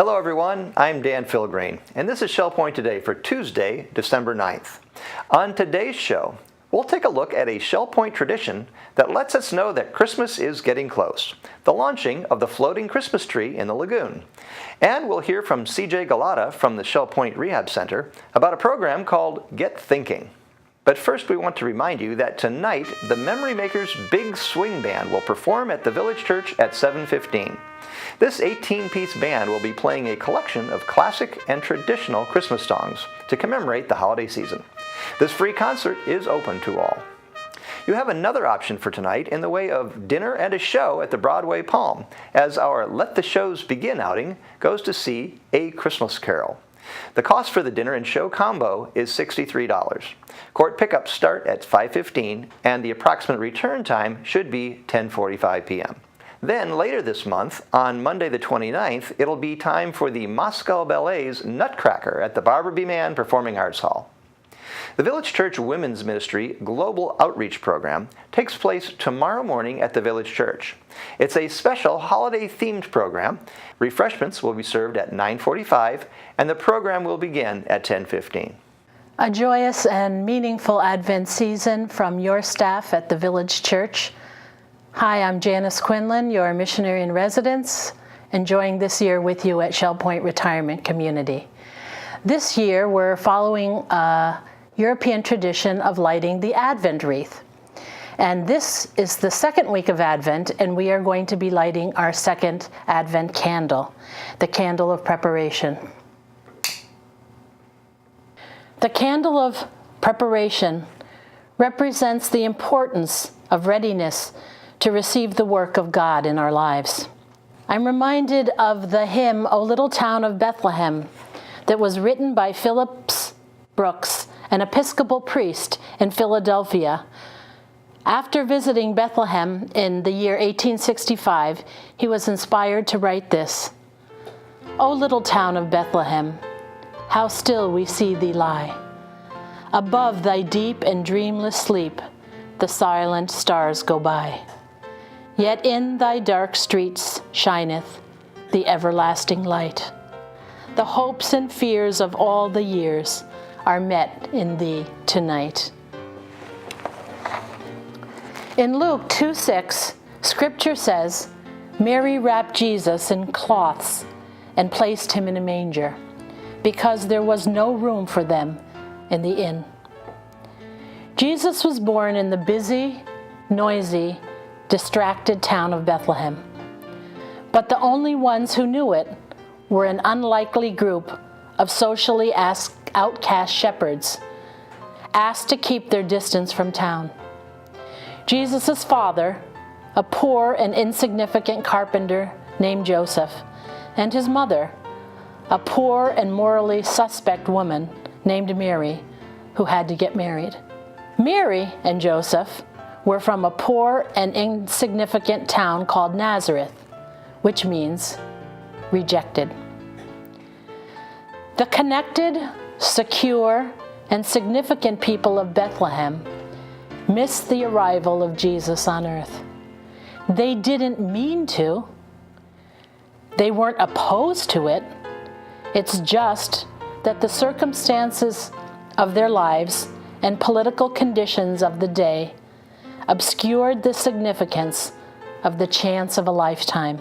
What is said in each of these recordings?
Hello everyone, I'm Dan Filgrain, and this is Shell Point Today for Tuesday, December 9th. On today's show, we'll take a look at a Shell Point tradition that lets us know that Christmas is getting close, the launching of the floating Christmas tree in the lagoon. And we'll hear from Gulotta from the Shell Point Rehab Center about a program called Get Thinking. But first we want to remind you that tonight the Memory Makers Big Swing Band will perform at the Village Church at 7:15. This 18-piece band will be playing a collection of classic and traditional Christmas songs to commemorate the holiday season. This free concert is open to all. You have another option for tonight in the way of dinner and a show at the Broadway Palm, as our Let the Shows Begin outing goes to see A Christmas Carol. The cost for the dinner and show combo is $63. Court pickups start at 5:15, and the approximate return time should be 10:45 p.m. Then later this month, on Monday the 29th, it'll be time for the Moscow Ballet's Nutcracker at the Barbara B. Mann Performing Arts Hall. The Village Church Women's Ministry Global Outreach Program takes place tomorrow morning at the Village Church. It's a special holiday-themed program. Refreshments will be served at 9:45, and the program will begin at 10:15. A joyous and meaningful Advent season from your staff at the Village Church. Hi, I'm Janice Quinlan, your missionary in residence, enjoying this year with you at Shell Point Retirement Community. This year, we're following a European tradition of lighting the Advent wreath. And this is the second week of Advent, and we are going to be lighting our second Advent candle, the candle of preparation. The candle of preparation represents the importance of readiness to receive the work of God in our lives. I'm reminded of the hymn, O Little Town of Bethlehem, that was written by Phillips Brooks, an Episcopal priest in Philadelphia. After visiting Bethlehem in the year 1865, he was inspired to write this. O little town of Bethlehem, how still we see thee lie. Above thy deep and dreamless sleep, the silent stars go by. Yet in thy dark streets shineth the everlasting light. The hopes and fears of all the years are met in thee tonight. In Luke 2:6, Scripture says, Mary wrapped Jesus in cloths and placed him in a manger, because there was no room for them in the inn. Jesus was born in the busy, noisy, distracted town of Bethlehem. But the only ones who knew it were an unlikely group of socially outcast shepherds, asked to keep their distance from town. Jesus' father, a poor and insignificant carpenter named Joseph, and his mother, a poor and morally suspect woman named Mary, who had to get married. Mary and Joseph were from a poor and insignificant town called Nazareth, which means rejected. The connected, secure, and significant people of Bethlehem missed the arrival of Jesus on earth. They didn't mean to. They weren't opposed to it. It's just that the circumstances of their lives and political conditions of the day obscured the significance of the chance of a lifetime,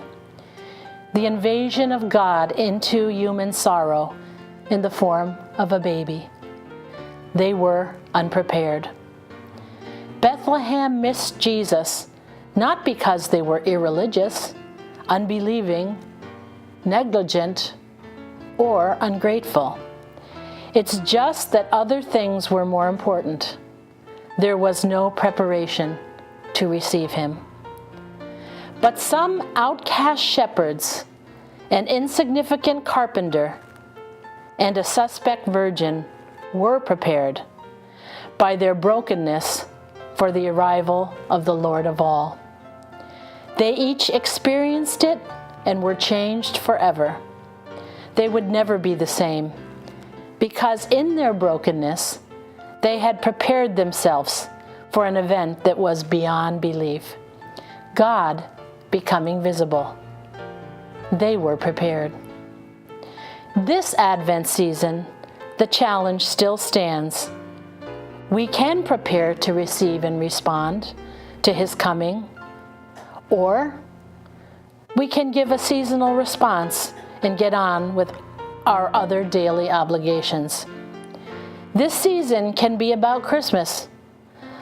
the invasion of God into human sorrow in the form of a baby. They were unprepared. Bethlehem missed Jesus not because they were irreligious, unbelieving, negligent, or ungrateful. It's just that other things were more important. There was no preparation to receive him. But some outcast shepherds, an insignificant carpenter, and a suspect virgin were prepared by their brokenness for the arrival of the Lord of all. They each experienced it and were changed forever. They would never be the same, because in their brokenness, they had prepared themselves for an event that was beyond belief. God becoming visible. They were prepared. This Advent season, the challenge still stands. We can prepare to receive and respond to His coming, or we can give a seasonal response and get on with our other daily obligations. This season can be about Christmas,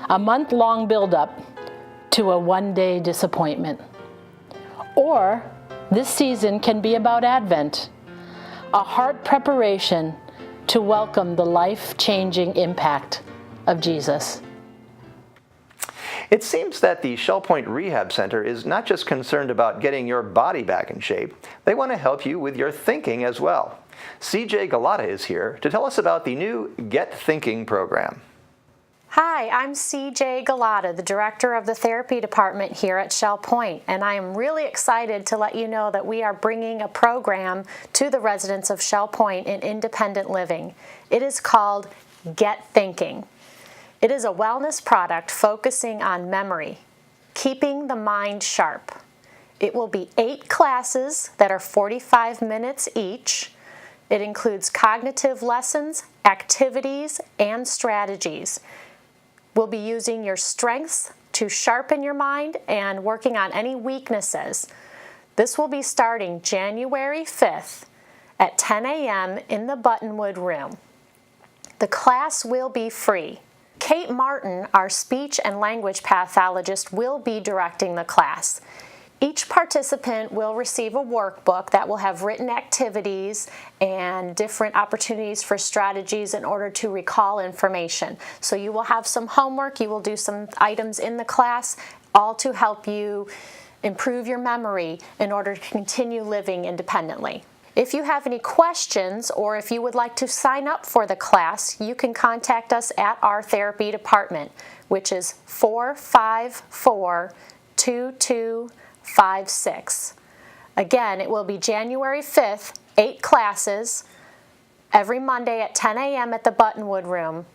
a month-long build-up to a one-day disappointment. Or this season can be about Advent, a heart preparation to welcome the life-changing impact of Jesus. It seems that the Shell Point Rehab Center is not just concerned about getting your body back in shape, they want to help you with your thinking as well. CJ Gulotta is here to tell us about the new Get Thinking program. Hi, I'm CJ Gulotta, the Director of the Therapy Department here at Shell Point, and I am really excited to let you know that we are bringing a program to the residents of Shell Point in independent living. It is called Get Thinking. It is a wellness product focusing on memory, keeping the mind sharp. It will be 8 classes that are 45 minutes each. It includes cognitive lessons, activities, and strategies. We'll be using your strengths to sharpen your mind and working on any weaknesses. This will be starting January 5th at 10 a.m. in the Buttonwood Room. The class will be free. Kate Martin, our speech and language pathologist, will be directing the class. Each participant will receive a workbook that will have written activities and different opportunities for strategies in order to recall information. So you will have some homework, you will do some items in the class, all to help you improve your memory in order to continue living independently. If you have any questions or if you would like to sign up for the class, you can contact us at our therapy department, which is 454-2256. Again, it will be January 5th, 8 classes, every Monday at 10 a.m. at the Buttonwood Room,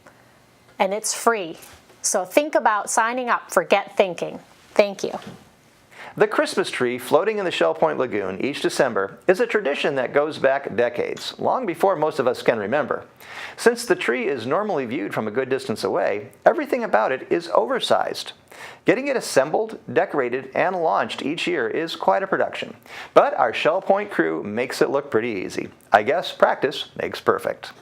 and it's free. So think about signing up for Get Thinking. Thank you. The Christmas tree floating in the Shell Point Lagoon each December is a tradition that goes back decades, long before most of us can remember. Since the tree is normally viewed from a good distance away, everything about it is oversized. Getting it assembled, decorated, and launched each year is quite a production. But our Shell Point crew makes it look pretty easy. I guess practice makes perfect.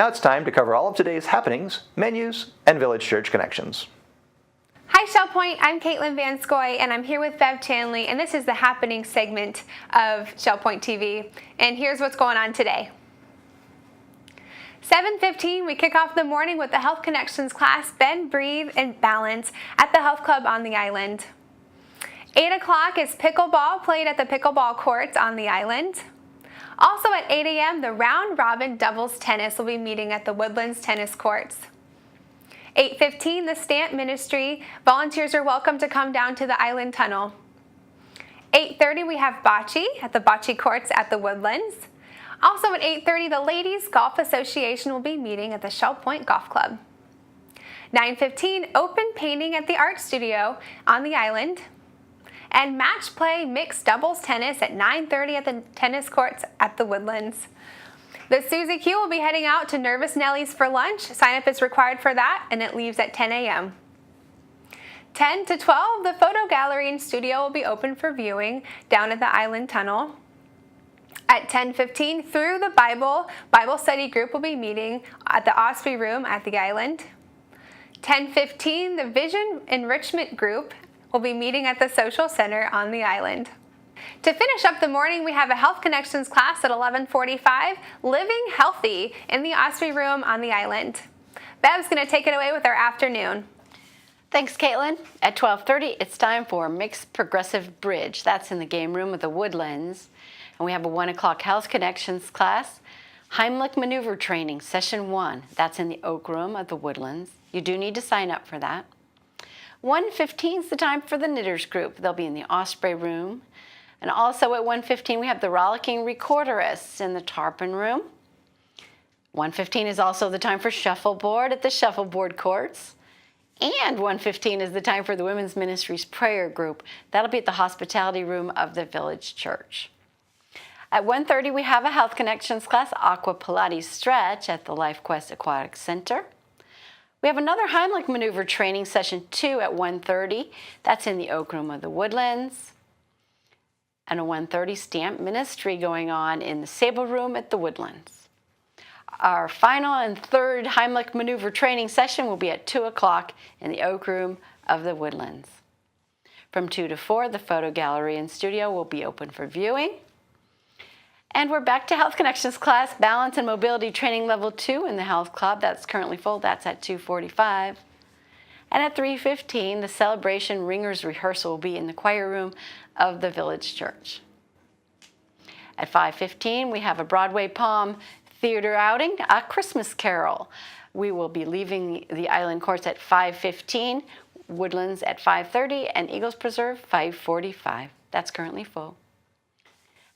Now it's time to cover all of today's happenings, menus, and Village Church connections. Hi Shell Point, I'm Caitlin Van Scoy and I'm here with Bev Chanley, and this is the happening segment of Shell Point TV. And here's what's going on today. 7:15, we kick off the morning with the Health Connections class, Bend, Breathe, and Balance at the Health Club on the island. 8 o'clock is pickleball played at the pickleball courts on the island. Also at 8 a.m., the round robin doubles tennis will be meeting at the Woodlands tennis courts. 8:15, the Stamp Ministry. Volunteers are welcome to come down to the island tunnel. 8:30, we have bocce at the bocce courts at the Woodlands. Also at 8:30, the Ladies Golf Association will be meeting at the Shell Point Golf Club. 9:15, open painting at the Art Studio on the island. And match play mixed doubles tennis at 9:30 at the tennis courts at the Woodlands. The Susie Q will be heading out to Nervous Nellies for lunch. Sign up is required for that, and it leaves at 10 a.m. 10 to 12, the photo gallery and studio will be open for viewing down at the island tunnel. At 10:15, through the Bible study group will be meeting at the Osprey Room at the island. 10:15, the Vision Enrichment group will be meeting at the Social Center on the island. To finish up the morning, we have a Health Connections class at 11:45, Living Healthy in the Osprey Room on the island. Bev's going to take it away with our afternoon. Thanks, Caitlin. At 12:30, it's time for Mixed Progressive Bridge. That's in the game room at the Woodlands. And we have a 1 o'clock Health Connections class, Heimlich Maneuver Training, Session 1. That's in the Oak Room at the Woodlands. You do need to sign up for that. 1:15 is the time for the Knitters group. They'll be in the Osprey Room. And also at 1:15, we have the Rollicking Recorderists in the Tarpon Room. 1:15 is also the time for Shuffleboard at the Shuffleboard Courts. And 1:15 is the time for the Women's Ministries Prayer Group. That'll be at the Hospitality Room of the Village Church. At 1:30, we have a Health Connections class, Aqua Pilates Stretch at the LifeQuest Aquatic Center. We have another Heimlich Maneuver Training Session 2 at 1:30. That's in the Oak Room of the Woodlands. And a 1:30 Stamp Ministry going on in the Sable Room at the Woodlands. Our final and third Heimlich Maneuver Training session will be at 2 o'clock in the Oak Room of the Woodlands. From 2 to 4, the photo gallery and studio will be open for viewing. And we're back to Health Connections class, Balance and Mobility Training Level 2 in the Health Club. That's currently full. That's at 2:45. And at 3:15, the Celebration Ringers Rehearsal will be in the choir room of the Village Church. At 5:15, we have a Broadway Palm Theater outing, A Christmas Carol. We will be leaving the Island Courts at 5:15, Woodlands at 5:30, and Eagles Preserve 5:45. That's currently full.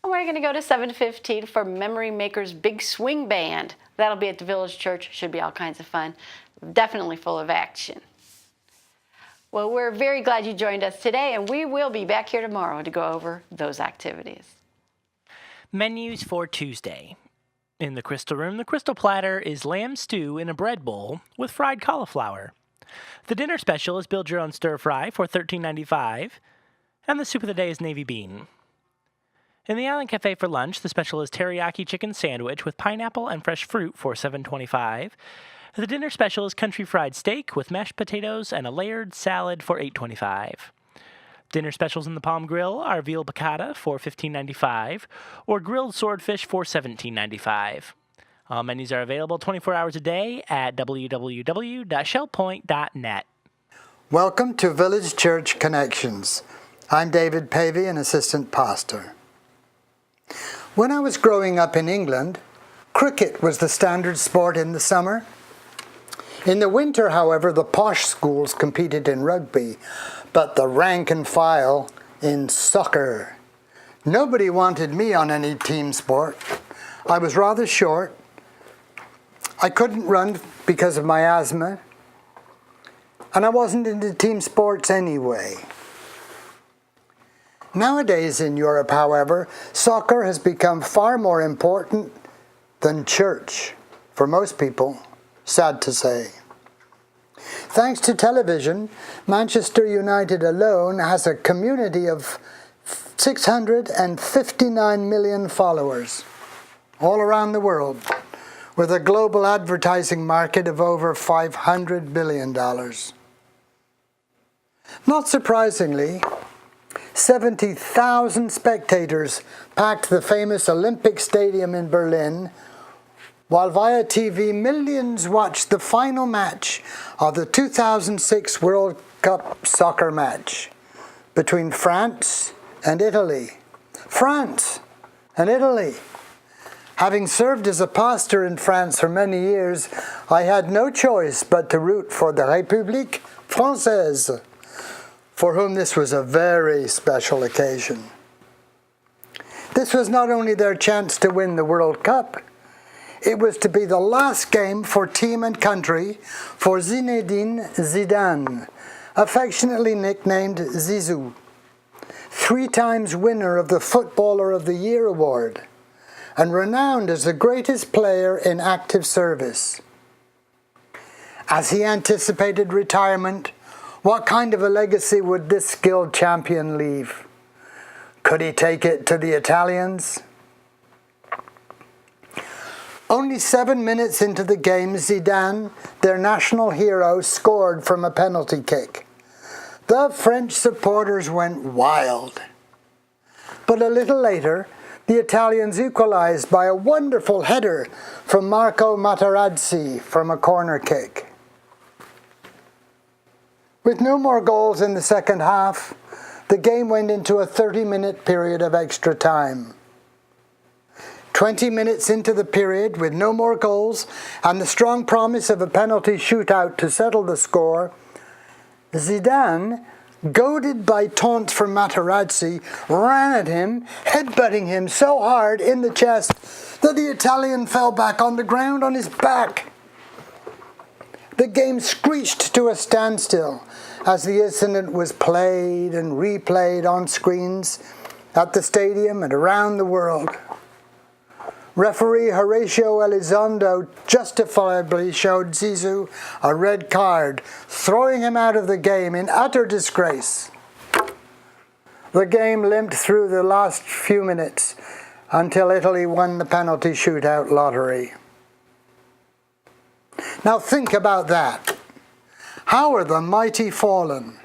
And we're going to go to 7:15 for Memory Makers Big Swing Band. That'll be at the Village Church. Should be all kinds of fun. Definitely full of action. Well, we're very glad you joined us today, and we will be back here tomorrow to go over those activities. Menus for Tuesday. In the Crystal Room, the Crystal Platter is lamb stew in a bread bowl with fried cauliflower. The dinner special is build your own stir fry for $13.95, and the soup of the day is navy bean. In the Island Cafe for lunch, the special is teriyaki chicken sandwich with pineapple and fresh fruit for $7.25. The dinner special is country fried steak with mashed potatoes and a layered salad for $8.25. Dinner specials in the Palm Grill are veal piccata for $15.95 or grilled swordfish for $17.95. All menus are available 24 hours a day at www.shellpoint.net. Welcome to Village Church Connections. I'm David Pavey, an assistant pastor. When I was growing up in England, cricket was the standard sport in the summer. In the winter, however, the posh schools competed in rugby, but the rank and file in soccer. Nobody wanted me on any team sport. I was rather short. I couldn't run because of my asthma, and I wasn't into team sports anyway. Nowadays in Europe, however, soccer has become far more important than church for most people, sad to say. Thanks to television, Manchester United alone has a community of 659 million followers all around the world. with a global advertising market of over $500 billion. Not surprisingly, 70,000 spectators packed the famous Olympic Stadium in Berlin, while via TV millions watched the final match of the 2006 World Cup soccer match between France and Italy. France and Italy. Having served as a pastor in France for many years, I had no choice but to root for the République Française, for whom this was a very special occasion. This was not only their chance to win the World Cup, it was to be the last game for team and country for Zinedine Zidane, affectionately nicknamed Zizou, 3 times winner of the Footballer of the Year award, and renowned as the greatest player in active service. As he anticipated retirement, what kind of a legacy would this skilled champion leave? Could he take it to the Italians? Only 7 minutes into the game, Zidane, their national hero, scored from a penalty kick. The French supporters went wild. But a little later, the Italians equalized by a wonderful header from Marco Materazzi from a corner kick. With no more goals in the second half, the game went into a 30-minute period of extra time. 20 minutes into the period, with no more goals and the strong promise of a penalty shootout to settle the score, Zidane, goaded by taunts from Materazzi, ran at him, headbutting him so hard in the chest that the Italian fell back on the ground on his back. The game screeched to a standstill as the incident was played and replayed on screens at the stadium and around the world. Referee Horacio Elizondo justifiably showed Zizou a red card, throwing him out of the game in utter disgrace. The game limped through the last few minutes until Italy won the penalty shootout lottery. Now think about that. How are the mighty fallen?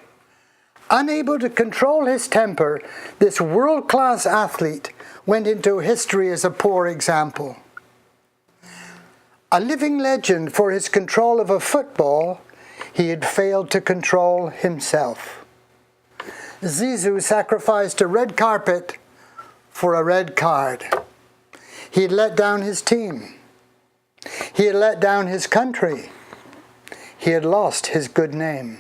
Unable to control his temper, this world-class athlete went into history as a poor example. A living legend for his control of a football, he had failed to control himself. Zizou sacrificed a red carpet for a red card. He had let down his team. He had let down his country. He had lost his good name.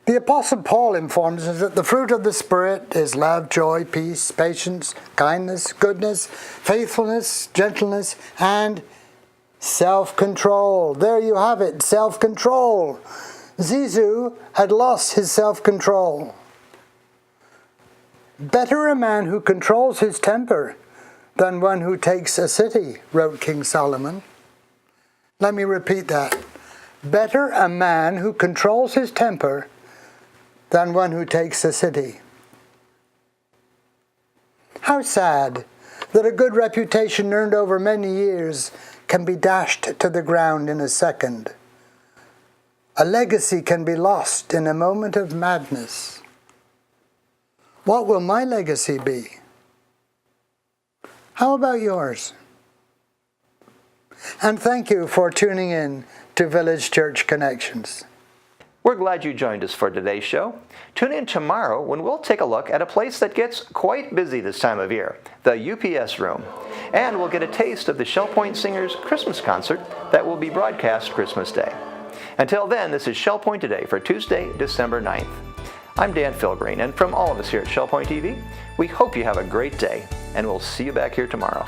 The Apostle Paul informs us that the fruit of the Spirit is love, joy, peace, patience, kindness, goodness, faithfulness, gentleness, and self-control. There you have it, self-control. Zizou had lost his self-control. Better a man who controls his temper than one who takes a city, wrote King Solomon. Let me repeat that. Better a man who controls his temper than one who takes a city. How sad that a good reputation earned over many years can be dashed to the ground in a second. A legacy can be lost in a moment of madness. What will my legacy be? How about yours? And thank you for tuning in to Village Church Connections. We're glad you joined us for today's show. Tune in tomorrow when we'll take a look at a place that gets quite busy this time of year, the UPS Room. And we'll get a taste of the Shell Point Singers Christmas concert that will be broadcast Christmas Day. Until then, this is Shell Point Today for Tuesday, December 9th. I'm Dan Philgreen, and from all of us here at Shell Point TV, we hope you have a great day, and we'll see you back here tomorrow.